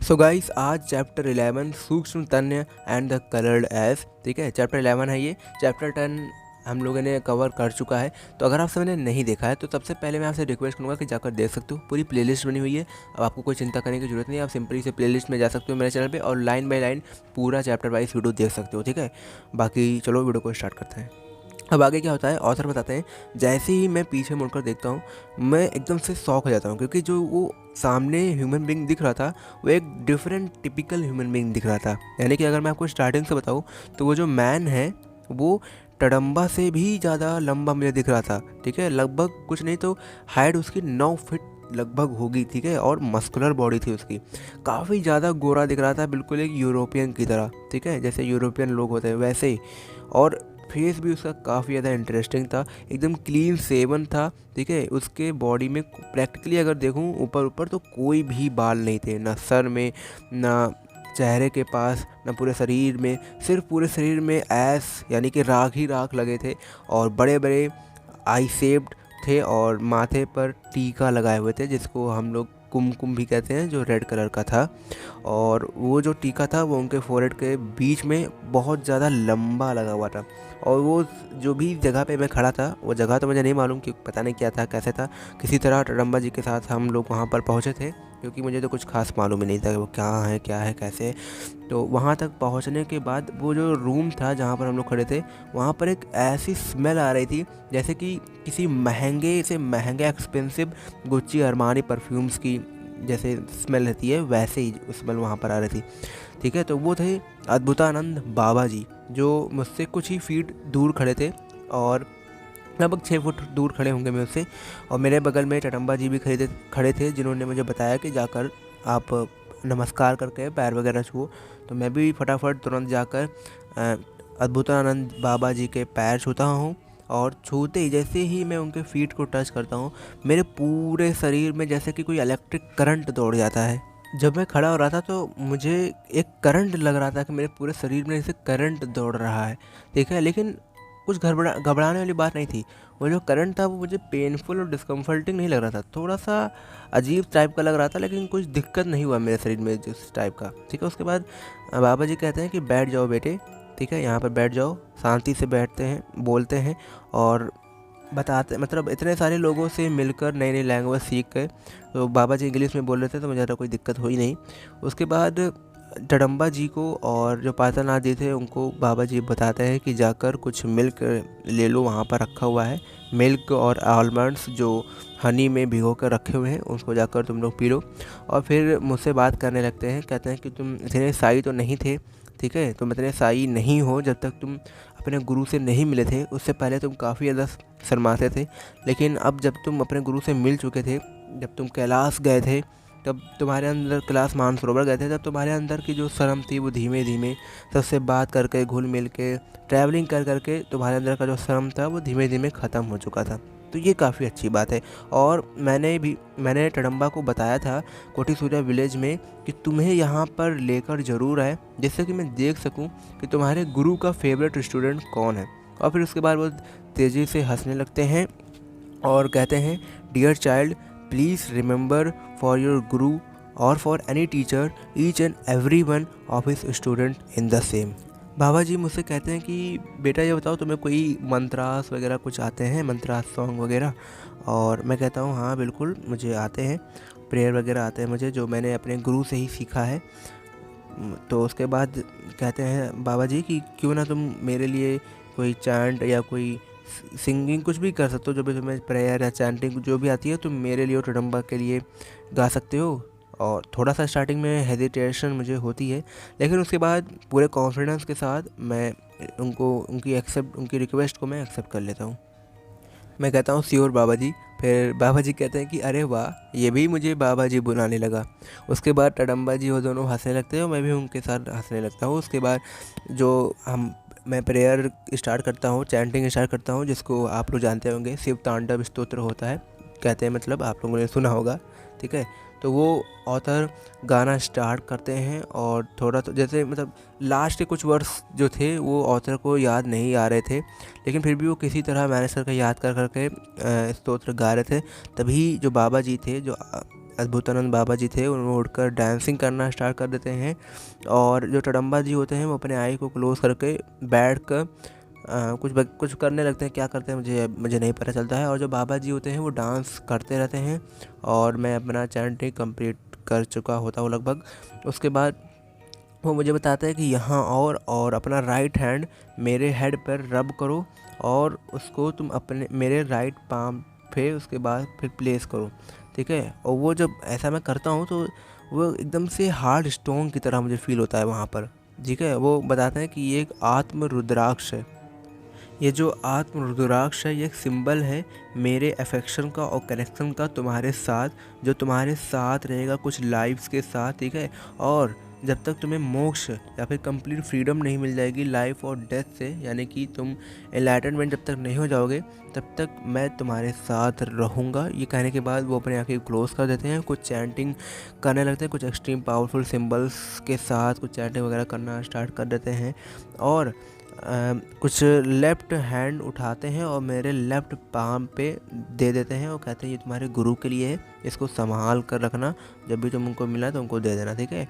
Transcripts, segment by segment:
So guys, आज chapter 11 सूक्ष्म तन्य एंड द कलर्ड एस, ठीक है। चैप्टर 11 है ये। चैप्टर 10 हम लोगों ने कवर कर चुका है। तो अगर आप सबने नहीं देखा है तो सबसे पहले मैं आपसे रिक्वेस्ट करूँगा कि जाकर देख सकते हो। पूरी प्लेलिस्ट बनी हुई है। अब आपको कोई चिंता करने की जरूरत नहीं है। आप सिंपली से प्लेलिस्ट में जा सकते हो मेरे चैनल पे और लाइन बाय लाइन पूरा चैप्टर वाइज वीडियो देख सकते हो, ठीक है। बाकी चलो वीडियो को स्टार्ट करते हैं। अब आगे क्या होता है, ऑथर बताते हैं, जैसे ही मैं पीछे मुड़कर देखता हूँ मैं एकदम से शॉक हो जाता हूँ, क्योंकि जो वो सामने ह्यूमन बीइंग दिख रहा था वो एक डिफरेंट टिपिकल ह्यूमन बीइंग दिख रहा था। यानी कि अगर मैं आपको स्टार्टिंग से बताऊँ तो वो जो मैन है वो टडम्बा से भी ज़्यादा लंबा मुझे दिख रहा था, ठीक है। लगभग कुछ नहीं तो हाइट उसकी 9 फीट लगभग होगी, ठीक है। और मस्कुलर बॉडी थी उसकी, काफ़ी ज़्यादा गोरा दिख रहा था, बिल्कुल एक यूरोपियन की तरह, ठीक है, जैसे यूरोपियन लोग होते हैं वैसे ही। और फेस भी उसका काफ़ी ज़्यादा इंटरेस्टिंग था, एकदम क्लीन सेवन था, ठीक है। उसके बॉडी में प्रैक्टिकली अगर देखूं ऊपर ऊपर तो कोई भी बाल नहीं थे, ना सर में, ना चेहरे के पास, ना पूरे शरीर में। सिर्फ पूरे शरीर में ऐस यानी कि राख ही राख लगे थे और बड़े बड़े आई शेप्ड थे और माथे पर टीका लगाए हुए थे, जिसको हम लोग कुमकुम भी कहते हैं, जो रेड कलर का था। और वो जो टीका था वो उनके फोrehead के बीच में बहुत ज़्यादा लंबा लगा हुआ था। और वो जो भी जगह पे मैं खड़ा था, वो जगह तो मुझे नहीं मालूम कि पता नहीं क्या था कैसे था। किसी तरह टडम्बा जी के साथ हम लोग वहाँ पर पहुँचे थे, क्योंकि मुझे तो कुछ खास मालूम ही नहीं था कि वो क्या है कैसे है। तो वहाँ तक पहुँचने के बाद वो जो रूम था जहाँ पर हम लोग खड़े थे, वहाँ पर एक ऐसी स्मेल आ रही थी जैसे कि किसी महंगे से महंगे एक्सपेंसिव गुच्ची अरमानी परफ्यूम्स की जैसे स्मेल रहती है, वैसे ही स्मेल वहाँ पर आ रही थी, ठीक है। तो वो थे अद्भुतानंद बाबा जी, जो मुझसे कुछ ही फीट दूर खड़े थे और लगभग 6 फुट दूर खड़े होंगे मुझसे। और मेरे बगल में टडम्बा जी भी खड़े थे, जिन्होंने मुझे बताया कि जाकर आप नमस्कार करके पैर वगैरह छुओ। तो मैं भी फटाफट तुरंत जाकर अद्भुतानंद बाबा जी के पैर छूता हूँ। और छूते ही जैसे ही मैं उनके फीट को टच करता हूँ, मेरे पूरे शरीर में जैसे कि कोई इलेक्ट्रिक करंट दौड़ जाता है। जब मैं खड़ा हो रहा था तो मुझे एक करंट लग रहा था कि मेरे पूरे शरीर में जैसे करंट दौड़ रहा है, ठीक है। लेकिन कुछ घबराने वाली बात नहीं थी। वो जो करंट था वो मुझे पेनफुल और डिस्कम्फर्टिंग नहीं लग रहा था, थोड़ा सा अजीब टाइप का लग रहा था, लेकिन कुछ दिक्कत नहीं हुआ मेरे शरीर में जिस टाइप का, ठीक है। उसके बाद बाबा जी कहते हैं कि बैठ जाओ बेटे, ठीक है, यहाँ पर बैठ जाओ। शांति से बैठते हैं, बोलते हैं और बताते, मतलब इतने सारे लोगों से मिलकर नई नई लैंग्वेज सीख गए। तो बाबा जी इंग्लिश में बोल रहे थे तो मुझे ज़्यादा कोई दिक्कत हुई नहीं। उसके बाद टडम्बा जी को और जो पातानाथ जी थे उनको बाबा जी बताते हैं कि जाकर कुछ मिल्क ले लो, वहाँ पर रखा हुआ है मिल्क और आलमंड्स जो हनी में भिगो कर रखे हुए हैं, उसको जाकर तुम लोग पी लो। और फिर मुझसे बात करने लगते हैं, कहते हैं कि तुम इतने साई तो नहीं थे, ठीक है, तुम इतने साई नहीं हो जब तक तुम अपने गुरु से नहीं मिले थे। उससे पहले तुम काफ़ी ज़्यादा शर्माते थे, लेकिन अब जब तुम अपने गुरु से मिल चुके थे, जब तुम कैलाश गए थे, तब तुम्हारे अंदर कैलाश मानसरोवर गए थे, तब तुम्हारे अंदर की जो शर्म थी वो धीमे धीमे सबसे बात करके, घुल मिल के, ट्रैवलिंग कर करके तुम्हारे अंदर का जो शर्म था वो धीमे धीमे ख़त्म हो चुका था। तो ये काफ़ी अच्छी बात है। और मैंने टडम्बा को बताया था कोटी सूर्या विलेज में कि तुम्हें यहाँ पर लेकर ज़रूर आए, जिससे कि मैं देख सकूँ कि तुम्हारे गुरु का फेवरेट स्टूडेंट कौन है। और फिर उसके बाद वो तेज़ी से हंसने लगते हैं और कहते हैं, dear child, please remember for your guru और for any teacher each and every one of his student in the same. Baba ji मुझसे कहते हैं कि बेटा ये बताओ तुम्हें कोई मंत्रास वगैरह कुछ आते हैं, मंत्रास सॉन्ग वगैरह। और मैं कहता हूँ हाँ बिल्कुल मुझे आते हैं, प्रेयर वगैरह आते हैं मुझे, जो मैंने अपने गुरु से ही सीखा है। तो उसके बाद कहते हैं बाबा जी कि क्यों ना तुम मेरे लिए कोई चैंट या कोई सिंगिंग कुछ भी कर सकते हो, जो भी तुम्हें प्रेयर या चैंटिंग जो भी आती है तुम मेरे लिए और टडम्बा के लिए गा सकते हो। और थोड़ा सा स्टार्टिंग में हेजिटेशन मुझे होती है, लेकिन उसके बाद पूरे कॉन्फिडेंस के साथ मैं उनकी रिक्वेस्ट को मैं एक्सेप्ट कर लेता हूँ। मैं कहता हूँ श्योर बाबा जी। फिर बाबा जी कहते हैं कि अरे वाह, ये भी मुझे बाबा जी बुलाने लगा। उसके बाद टडम्बा जी वो दोनों हंसने लगते हैं और मैं भी उनके साथ हंसने लगता हूँ। उसके बाद मैं प्रेयर स्टार्ट करता हूँ, चैंटिंग स्टार्ट करता हूँ, जिसको आप लोग जानते होंगे, शिव तांडव स्तोत्र होता है, कहते हैं, मतलब आप लोगों ने सुना होगा, ठीक है। तो वो ऑथर गाना स्टार्ट करते हैं और थोड़ा तो जैसे मतलब लास्ट के कुछ वर्ड्स जो थे वो ऑथर को याद नहीं आ रहे थे, लेकिन फिर भी वो किसी तरह मैनेज करके याद कर करके स्तोत्र गा रहे थे। तभी जो बाबा जी थे, जो अद्भुतानंद बाबा जी थे वो उठकर डांसिंग करना स्टार्ट कर देते हैं। और जो टडम्बा जी होते हैं वो अपने आई को क्लोज करके बैठ कर कुछ करने लगते हैं। क्या करते हैं मुझे नहीं पता चलता है। और जो बाबा जी होते हैं वो डांस करते रहते हैं और मैं अपना चैंटिंग कंप्लीट कर चुका होता हूँ लगभग। उसके बाद वो मुझे बताता है कि यहाँ और अपना राइट हैंड मेरे हेड पर रब करो और उसको तुम अपने मेरे राइट पाम पे उसके बाद फिर प्लेस करो, ठीक है। और वो जब ऐसा मैं करता हूँ तो वो एकदम से हार्ड स्टोन की तरह मुझे फील होता है वहाँ पर, ठीक है। वो बताते हैं कि ये एक आत्म रुद्राक्ष है। ये जो आत्म रुद्राक्ष है ये एक सिंबल है मेरे अफेक्शन का और कनेक्शन का तुम्हारे साथ, जो तुम्हारे साथ रहेगा कुछ लाइफ्स के साथ, ठीक है। और जब तक तुम्हें मोक्ष या फिर कंप्लीट फ्रीडम नहीं मिल जाएगी लाइफ और डेथ से, यानी कि तुम एनलाइटनमेंट जब तक नहीं हो जाओगे तब तक मैं तुम्हारे साथ रहूँगा। ये कहने के बाद वो अपने आँखें क्लोज कर देते हैं, कुछ चैंटिंग करने लगते हैं, कुछ एक्सट्रीम पावरफुल सिंबल्स के साथ कुछ चैंटिंग वगैरह करना स्टार्ट कर देते हैं। और कुछ लेफ़्ट हैंड उठाते हैं और मेरे लेफ़्ट पाम पे दे देते हैं और कहते हैं ये तुम्हारे गुरु के लिए है, इसको संभाल कर रखना, जब भी तुम उनको मिला तो उनको दे देना, ठीक है।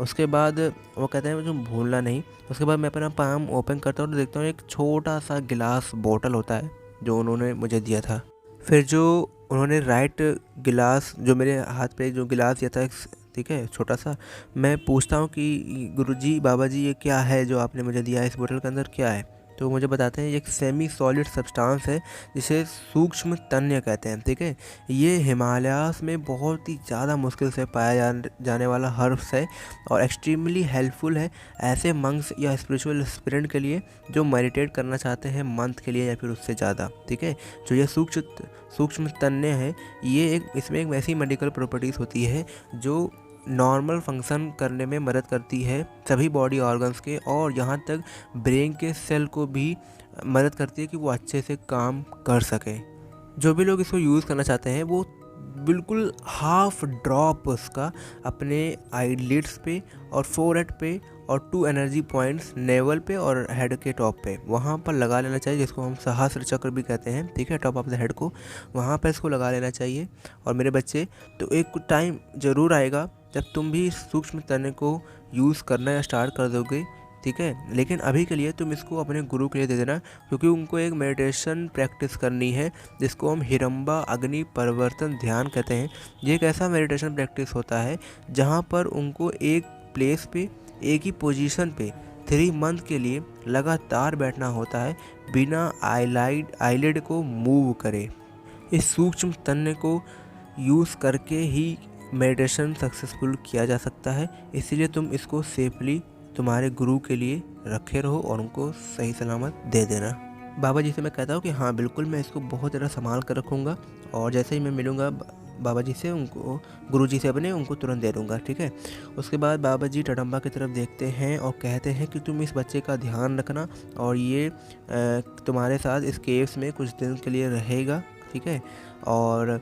उसके बाद वो कहते हैं तुम भूलना नहीं। उसके बाद मैं अपना पाम ओपन करता हूँ तो देखता हूँ एक छोटा सा गिलास बॉटल होता है जो उन्होंने मुझे दिया था। फिर जो उन्होंने राइट गिलास जो मेरे हाथ पे जो गिलास दिया था, ठीक है, छोटा सा, मैं पूछता हूँ कि गुरुजी बाबा जी ये क्या है जो आपने मुझे दिया है, इस बोतल के अंदर क्या है। तो मुझे बताते हैं ये एक सेमी सॉलिड सब्सटेंस है जिसे सूक्ष्म तन्य कहते हैं, ठीक है। ये हिमालयास में बहुत ही ज़्यादा मुश्किल से पाया जाने वाला हर्ब्स है और एक्सट्रीमली हेल्पफुल है ऐसे मंक्स या स्पिरिचुअल एस्पिरेंट के लिए जो मेडिटेट करना चाहते हैं मंथ के लिए या फिर उससे ज़्यादा, ठीक है। जो ये सूक्ष्म तन्य है ये इसमें एक वैसी मेडिकल प्रॉपर्टीज़ होती है जो नॉर्मल फंक्शन करने में मदद करती है सभी बॉडी ऑर्गन्स के, और यहाँ तक ब्रेन के सेल को भी मदद करती है कि वो अच्छे से काम कर सके। जो भी लोग इसको यूज़ करना चाहते हैं वो बिल्कुल हाफ ड्रॉप उसका अपने आईलिड्स पे और फोरहेड पे और 2 एनर्जी पॉइंट्स नेवल पे और हेड के टॉप पे वहाँ पर लगा लेना चाहिए, जिसको हम सहस्त्र चक्र भी कहते हैं, ठीक है। टॉप ऑफ द हेड को वहाँ पर इसको लगा लेना चाहिए। और मेरे बच्चे, तो एक टाइम ज़रूर आएगा जब तुम भी सूक्ष्म तन्य को यूज़ करना या स्टार्ट कर दोगे, ठीक है। लेकिन अभी के लिए तुम इसको अपने गुरु के लिए दे देना, क्योंकि उनको एक मेडिटेशन प्रैक्टिस करनी है जिसको हम हिरंबा अग्नि परिवर्तन ध्यान कहते हैं। ये एक ऐसा मेडिटेशन प्रैक्टिस होता है जहाँ पर उनको एक प्लेस पे एक ही पोजीशन पे 3 मंथ के लिए लगातार बैठना होता है बिना आईलिड को मूव करे। इस सूक्ष्म तन्य को यूज़ करके ही मेडिटेशन सक्सेसफुल किया जा सकता है, इसीलिए तुम इसको सेफली तुम्हारे गुरु के लिए रखे रहो और उनको सही सलामत दे देना। बाबा जी से मैं कहता हूँ कि हाँ बिल्कुल मैं इसको बहुत ज़्यादा संभाल कर रखूँगा और जैसे ही मैं मिलूँगा बाबा जी से उनको गुरु जी से अपने उनको तुरंत दे दूँगा, ठीक है। उसके बाद बाबा जी टडम्बा की तरफ देखते हैं और कहते हैं कि तुम इस बच्चे का ध्यान रखना और ये तुम्हारे साथ इस केव्स में कुछ दिन के लिए रहेगा, ठीक है। और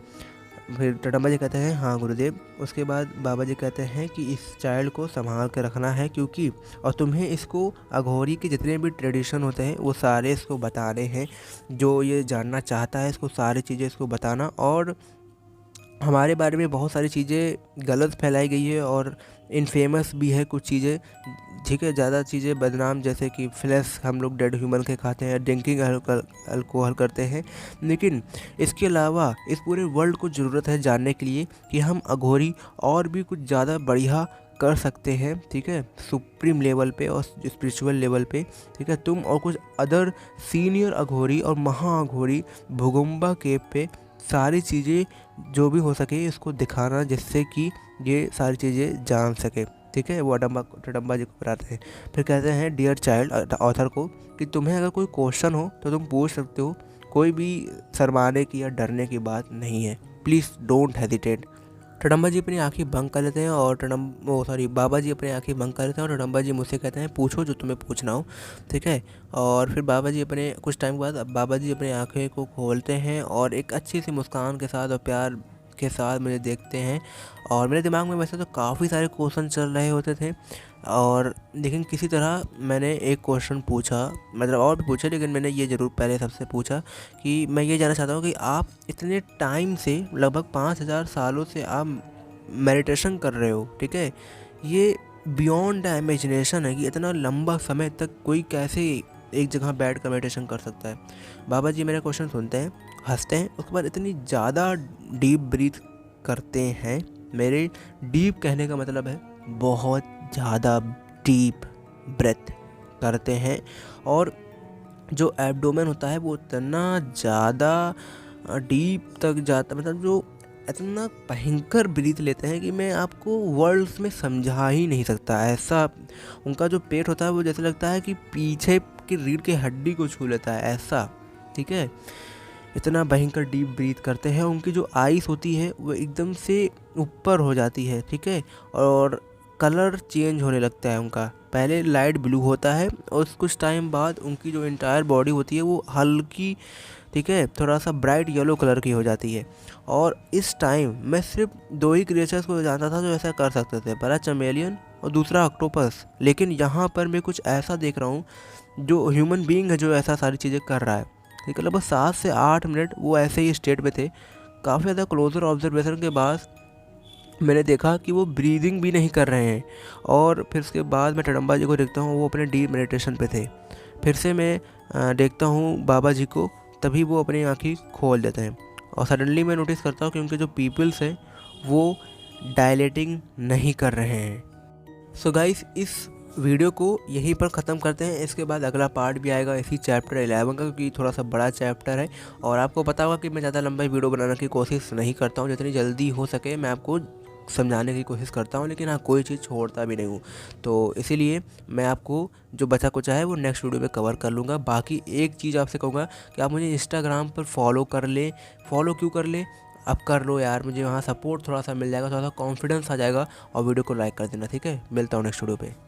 फिर टडम्बा जी कहते हैं हाँ गुरुदेव। उसके बाद बाबा जी कहते हैं कि इस चाइल्ड को संभाल कर रखना है क्योंकि और तुम्हें इसको अघोरी के जितने भी ट्रेडिशन होते हैं वो सारे इसको बताने हैं। जो ये जानना चाहता है इसको सारी चीज़ें इसको बताना। और हमारे बारे में बहुत सारी चीज़ें गलत फैलाई गई है और इनफेमस भी है कुछ चीज़ें, ठीक है। ज़्यादा चीज़ें बदनाम, जैसे कि फ्लैश हम लोग डेड ह्यूमन के खाते हैं, ड्रिंकिंग अल्कोहल करते हैं। लेकिन इसके अलावा इस पूरे वर्ल्ड को ज़रूरत है जानने के लिए कि हम अघोरी और भी कुछ ज़्यादा बढ़िया कर सकते हैं, ठीक है, सुप्रीम लेवल पे और स्पिरिचुअल लेवल पे, ठीक है। तुम और कुछ अदर सीनियर अघोरी और महा अघोरी भूगुम्बा केव पे सारी चीज़ें जो भी हो सके इसको दिखाना, जिससे कि ये सारी चीज़ें जान सके, ठीक है। वो टडम्बा जी को बताते हैं। फिर कहते हैं डियर चाइल्ड ऑथर को कि तुम्हें अगर कोई क्वेश्चन हो तो तुम पूछ सकते हो, कोई भी शर्माने की या डरने की बात नहीं है, प्लीज़ डोंट हेजिटेट। टडम्बा जी अपनी आंखें बंद कर लेते हैं और बाबा जी अपनी आंखें बंद कर लेते हैं और टडम्बा जी मुझसे कहते हैं पूछो जो तुम्हें पूछना हो, ठीक है। और फिर बाबा जी अपने कुछ टाइम बाद बाबा जी अपनी आंखें को खोलते हैं और एक अच्छी सी मुस्कान के साथ और प्यार के साथ मुझे देखते हैं। और मेरे दिमाग में वैसे तो काफ़ी सारे क्वेश्चन चल रहे होते थे और लेकिन किसी तरह मैंने एक क्वेश्चन पूछा, मतलब और भी पूछे, लेकिन मैंने ये ज़रूर पहले सबसे पूछा कि मैं ये जानना चाहता हूँ कि आप इतने टाइम से लगभग 5000 सालों से आप मेडिटेशन कर रहे हो, ठीक है। ये बियॉन्ड द इमेजिनेशन है कि इतना लंबा समय तक कोई कैसे एक जगह बैठ कर मेडिटेशन कर सकता है। बाबा जी मेरा क्वेश्चन सुनते हैं, हंसते हैं, उसके बाद इतनी ज़्यादा डीप ब्रीथ करते हैं। मेरे डीप कहने का मतलब है बहुत ज़्यादा डीप ब्रेथ करते हैं, और जो एब्डोमेन होता है वो इतना ज़्यादा डीप तक जाता, मतलब जो इतना भयंकर ब्रीथ लेते हैं कि मैं आपको वर्ड्स में समझा ही नहीं सकता। ऐसा उनका जो पेट होता है वो जैसे लगता है कि पीछे की रीढ़ की हड्डी को छू लेता है, ऐसा, ठीक है। इतना भयंकर डीप ब्रीथ करते हैं। उनकी जो आइस होती है वो एकदम से ऊपर हो जाती है, ठीक है, और कलर चेंज होने लगता है उनका। पहले लाइट ब्लू होता है और कुछ टाइम बाद उनकी जो इंटायर बॉडी होती है वो हल्की, ठीक है, थोड़ा सा ब्राइट येलो कलर की हो जाती है। और इस टाइम मैं सिर्फ 2 ही क्रिएचर्स को जानता था जो ऐसा कर सकते थे, पहला चमेलियन और दूसरा ऑक्टोपस। लेकिन यहाँ पर मैं कुछ ऐसा देख रहा हूँ जो ह्यूमन बीइंग है जो ऐसा सारी चीज़ें कर रहा है, ठीक है। लगभग 7 से 8 मिनट वो ऐसे ही स्टेट में थे। काफ़ी ज़्यादा क्लोजर ऑब्जर्वेशन के बाद मैंने देखा कि वो ब्रीदिंग भी नहीं कर रहे हैं। और फिर उसके बाद मैं टडम्बा जी को देखता हूँ, वो अपने डीप मेडिटेशन पे थे। फिर से मैं देखता हूँ बाबा जी को, तभी वो अपनी आँखें खोल देते हैं। और सडनली मैं नोटिस करता हूँ कि उनके जो पीपल्स हैं वो डायलेटिंग नहीं कर रहे हैं। सो गाइस, इस वीडियो को यहीं पर ख़त्म करते हैं। इसके बाद अगला पार्ट भी आएगा इसी चैप्टर 11 का, क्योंकि थोड़ा सा बड़ा चैप्टर है। और आपको पता होगा कि मैं ज़्यादा लंबा वीडियो बनाने की कोशिश नहीं करता हूँ, जितनी जल्दी हो सके मैं आपको समझाने की कोशिश करता हूँ, लेकिन हाँ, कोई चीज़ छोड़ता भी नहीं हूँ। तो इसीलिए मैं आपको जो बचा कुचा है वो नेक्स्ट वीडियो में कवर कर लूँगा। बाकी एक चीज़ आपसे कहूँगा कि आप मुझे इंस्टाग्राम पर फॉलो कर लें। फॉलो क्यों कर लें, अब कर लो यार, मुझे वहाँ सपोर्ट थोड़ा सा मिल जाएगा, थोड़ा सा कॉन्फिडेंस आ जाएगा। और वीडियो को लाइक कर देना, ठीक है। मिलता हूँ नेक्स्ट वीडियो पे।